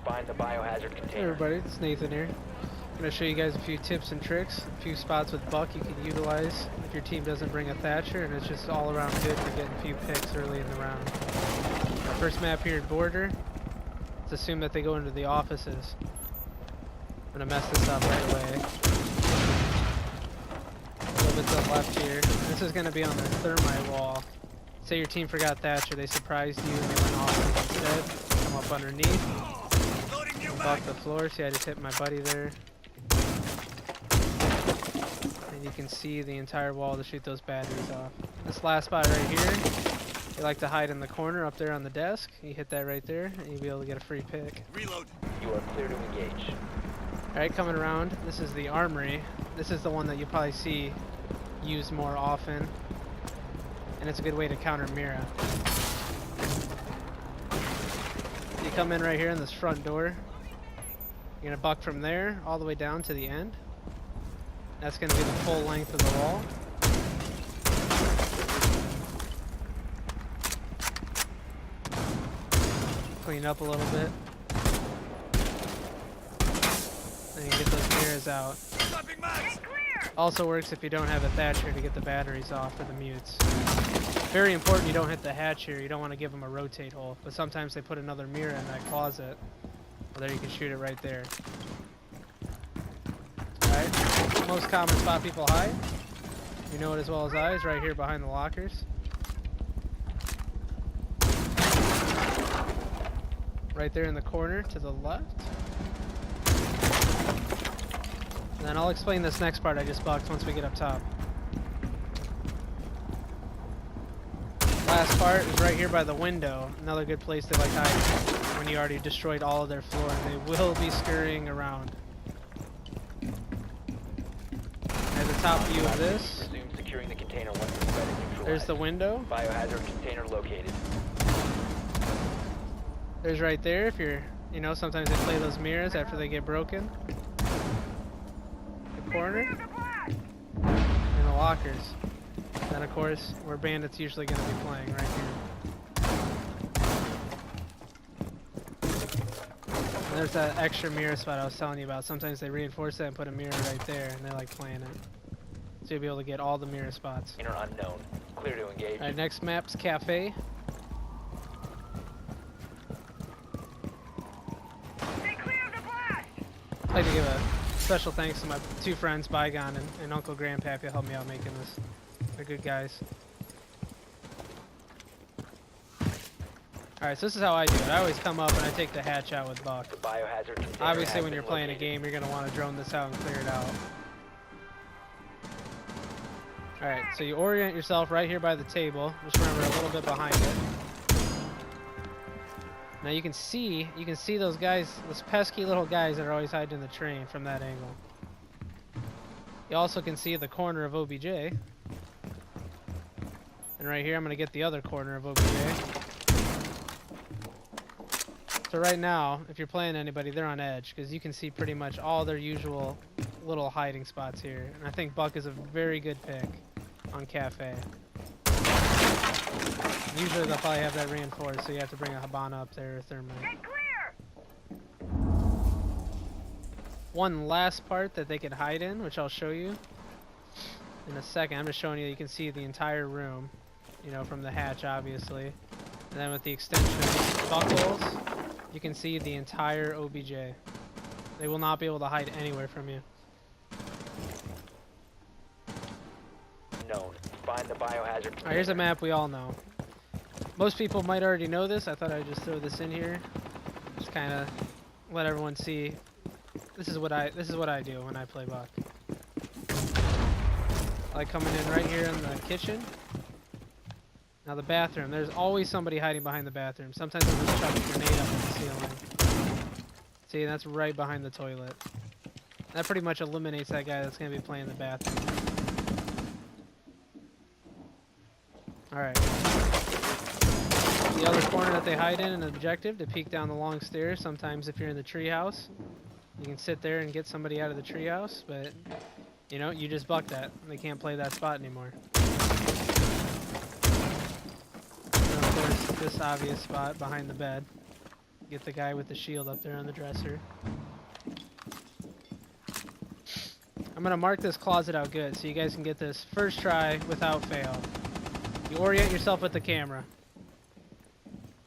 Find the biohazard Hey container. everybody, it's Nathan here. I'm going to show you guys a few tips and tricks, a few spots with Buck you can utilize if your team doesn't bring a Thatcher, and it's just all around good for getting a few picks early in the round. Our first map here at Border, let's assume that they go into the offices. I'm going to mess this up right away. A little bit to the left here. This is going to be on the thermite wall. Say your team forgot Thatcher, they surprised you and they went off instead. Come up underneath. Off the floor. See, I just hit my buddy there. And you can see the entire wall to shoot those batteries off. This last spot right here, you like to hide in the corner up there on the desk. You hit that right there, and you'll be able to get a free pick. Reload. You are clear to engage. Alright, coming around, this is the armory. This is the one that you probably see used more often. And it's a good way to counter Mira. You come in right here in this front door. You're going to buck from there all the way down to the end. That's going to be the full length of the wall. Clean up a little bit. Then you get those mirrors out. Also works if you don't have a Thatcher to get the batteries off for the mutes. Very important you don't hit the hatch here. You don't want to give them a rotate hole. But sometimes they put another mirror in that closet. Well, there you can shoot it right there. Alright, most common spot people hide, you know it as well as I, is right here behind the lockers. Right there in the corner to the left. And then I'll explain this next part I just bucked once we get up top. Last part is right here by the window. Another good place they like hiding when you already destroyed all of their floor, and they will be scurrying around. At the top view of this, Resume securing the container once the threat is neutralized. there's the window. Biohazard container located. There's right there if you're, you know, sometimes they play those mirrors after they get broken. The corner. And the lockers. And of course, where Bandit's usually going to be playing, right here. And there's that extra mirror spot I was telling you about. Sometimes they reinforce that and put a mirror right there, and they like playing it. So you'll be able to get all the mirror spots. Inner unknown. Clear to engage. Alright, next map's Cafe. I'd like to give a special thanks to my two friends, Bygone and Uncle Grandpappy, who helped me out making this. They're good guys. Alright, so this is how I do it. I always come up and I take the hatch out with Buck. The biohazard container Obviously, has when you're been playing a located. game, you're going to want to drone this out and clear it out. Alright, so you orient yourself right here by the table. Just remember a little bit behind it. Now you can see those guys, those pesky little guys that are always hiding in the train from that angle. You also can see the corner of OBJ. And right here, I'm going to get the other corner of OBJ. So right now, if you're playing anybody, they're on edge, because you can see pretty much all their usual little hiding spots here. And I think Buck is a very good pick on Cafe. Usually they'll probably have that reinforced, so you have to bring a Habana up there or Thermite. Get clear! One last part that they can hide in, which I'll show you in a second. I'm just showing you can see the entire room, you know, from the hatch, obviously. And then with the extension buckles, you can see the entire OBJ. They will not be able to hide anywhere from you. Known. Find the biohazard container. Alright, here's a map we all know. Most people might already know this. I thought I'd just throw this in here. Just kind of let everyone see. This is what I do when I play Buck. I like coming in right here in the kitchen. Now the bathroom. There's always somebody hiding behind the bathroom. Sometimes they'll just chuck a grenade up in the ceiling. See, that's right behind the toilet. That pretty much eliminates that guy that's going to be playing the bathroom. Alright. The other corner that they hide in, an objective to peek down the long stairs. Sometimes if you're in the treehouse, you can sit there and get somebody out of the treehouse, but you know, you just buck that. They can't play that spot anymore. And of course, this obvious spot behind the bed. Get the guy with the shield up there on the dresser. I'm gonna mark this closet out good so you guys can get this first try without fail. You orient yourself with the camera.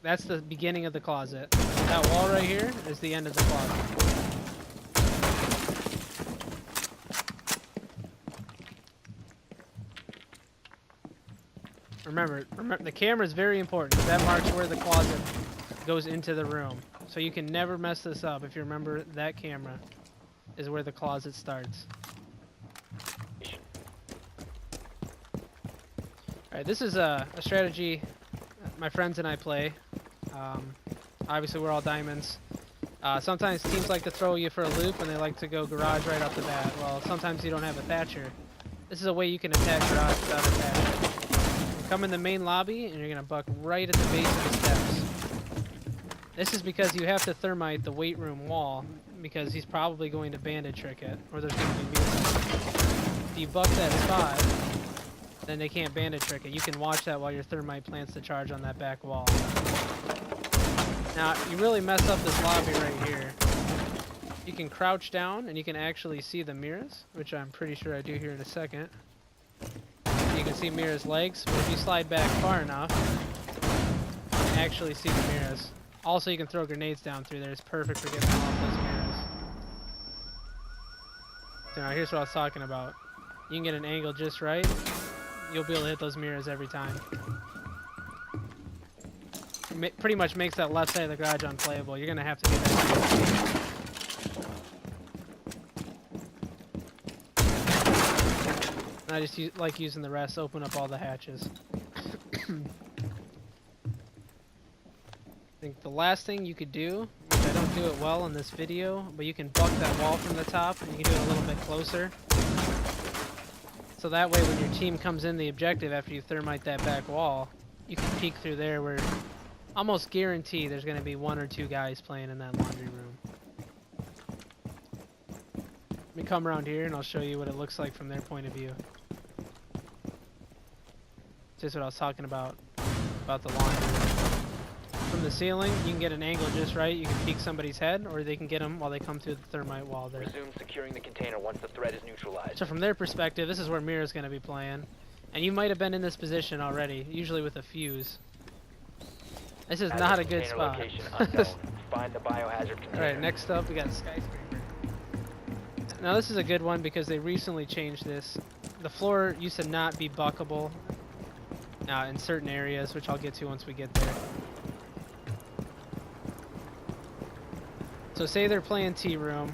That's the beginning of the closet. That wall right here is the end of the closet. Remember, the camera is very important. That marks where the closet goes into the room. So you can never mess this up if you remember that camera is where the closet starts. Alright, this is a strategy my friends and I play. Obviously we're all diamonds. Sometimes teams like to throw you for a loop and they like to go garage right off the bat. Well, sometimes you don't have a thatcher. This is a way you can attack garage without a thatcher. Come in the main lobby and you're gonna buck right at the base of the steps. This is because you have to thermite the weight room wall because he's probably going to bandit trick it, or there's going to be music. If you buck that spot, then they can't bandit trick it. You can watch that while your thermite plants the charge on that back wall. Now, you really mess up this lobby right here. You can crouch down and you can actually see the mirrors, which I'm pretty sure I do here in a second. You can see Mira's legs, but if you slide back far enough, you can actually see the mirrors. Also, you can throw grenades down through there. It's perfect for getting off those mirrors. So now here's what I was talking about. You can get an angle just right. You'll be able to hit those mirrors every time. It pretty much makes that left side of the garage unplayable. You're going to have to get that. I just like using the rest, open up all the hatches. I think the last thing you could do, which I don't do it well in this video, but you can buck that wall from the top and you can do it a little bit closer. So that way when your team comes in the objective after you thermite that back wall, you can peek through there where almost guarantee there's going to be 1 or 2 guys playing in that laundry room. Let me come around here and I'll show you what it looks like from their point of view. Just what I was talking about the laundry room. From the ceiling, you can get an angle just right. You can peek somebody's head, or they can get them while they come through the thermite wall there. Resume securing the container once the threat is neutralized. So from their perspective, this is where Mira's going to be playing. And you might have been in this position already, usually with a fuse. This is not a good spot. Find the biohazard container. Alright, next up we got Skyscraper. Now this is a good one because they recently changed this. The floor used to not be buckable in certain areas, which I'll get to once we get there. So say they're playing T-Room,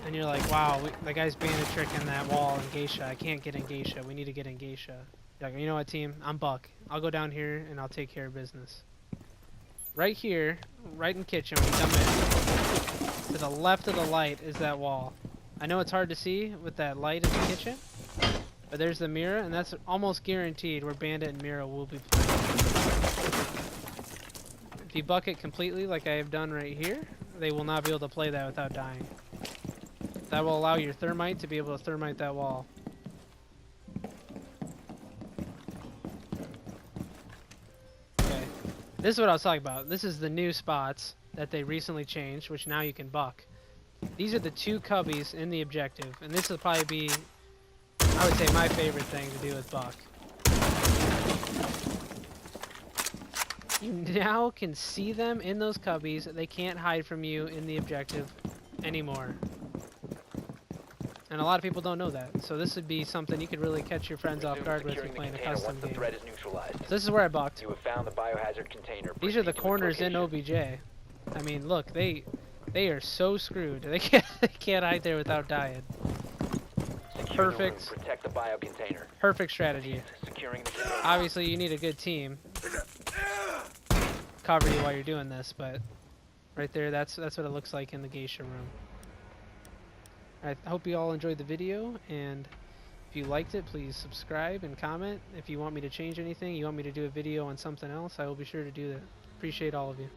and you're like, wow, the guy's bandit tricking that wall in Geisha. I can't get in Geisha. We need to get in Geisha. You're like, you know what, team? I'm Buck. I'll go down here, and I'll take care of business. Right here, right in kitchen, when you come in, to the left of the light is that wall. I know it's hard to see with that light in the kitchen, but there's the mirror, and that's almost guaranteed where Bandit and Mira will be playing. If you buck it completely like I have done right here, they will not be able to play that without dying. That will allow your thermite to be able to thermite that wall. Okay, this is what I was talking about. This is the new spots that they recently changed, which now you can buck. These are the 2 cubbies in the objective, and this will probably be, I would say, my favorite thing to do with buck. You now can see them in those cubbies. They can't hide from you in the objective anymore. And a lot of people don't know that. So this would be something you could really catch your friends off guard with if you're playing a custom game. So this is where I bucked. You have found the biohazard container. These are the corners in OBJ. I mean, look, they are so screwed. They can't hide there without dying. Perfect. Protect the bio container. Perfect strategy. Securing the container. Obviously, you need a good team cover you while you're doing this, but right there, that's what it looks like in the Geisha Room. Alright, I hope you all enjoyed the video, and if you liked it, please subscribe and comment. If you want me to change anything, you want me to do a video on something else, I will be sure to do that. Appreciate all of you.